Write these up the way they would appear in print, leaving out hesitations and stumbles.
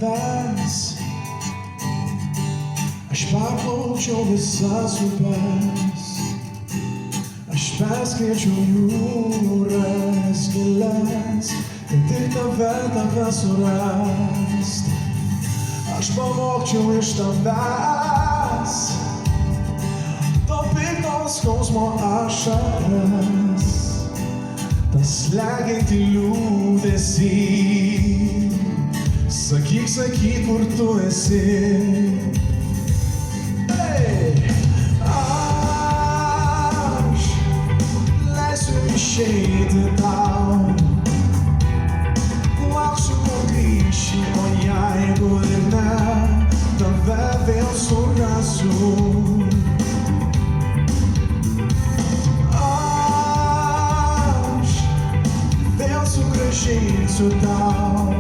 tavęs aš perplaučiau visas upes, aš perskaičiau jūras gilias, kad tik tave surast. Aš pavogčiau iš tavęs to pikto skausmo ašaras, tas slegiantį liūdesį. Sakyk, sakyk, kur tu esi. Aš leisiu išeiti tau, lauksiu, kol grįši, o jeigu ir ne, tave vėl surasiu. Aš vėl sugrąžinsiu tau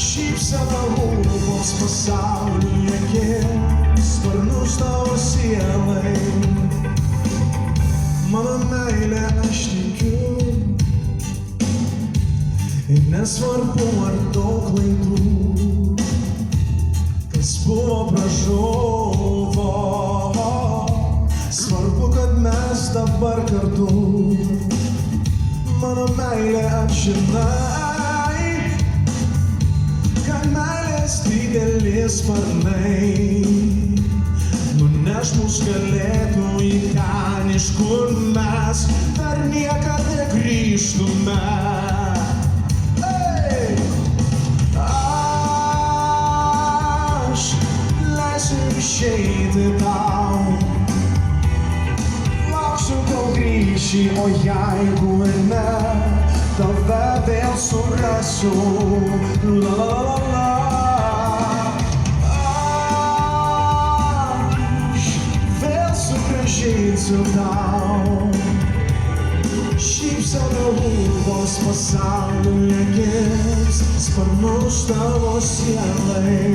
šypseną lūpoms pasaulyje kils, sparnus tavo sielai. Mano meilė aš tikiu, ir nesvarbu ar daug klaidų, kas buvo pražuvo, svarbu, kad mes dabar kartu. Mano meilė amžinai, kad meilės didelis sparnai nuneš mus galėtų į ten, iš kur mes dar niekada negrįžtume. Aš leisiu išeiti tau, lauksiu, kol grįši, o jeigu ir ne, tave vėl surasiu. La la la la. Aš vėl sugrąžinsiu tau šypseną lūpos pasaulyje kils, sparnus tavo sielai.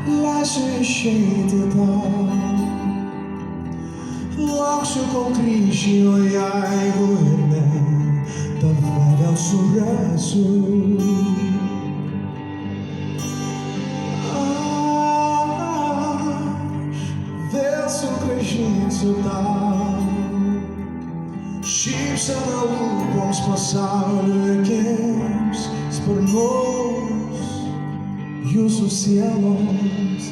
Aš leisiu išeiti tau, lauksiu, kol grįši, o jeigu ir ne, tave vėl surasiu. Aš vėl sugrąžinsiu tau šypseną lūpoms pasaulyje kils, sparnus jūsų sielos.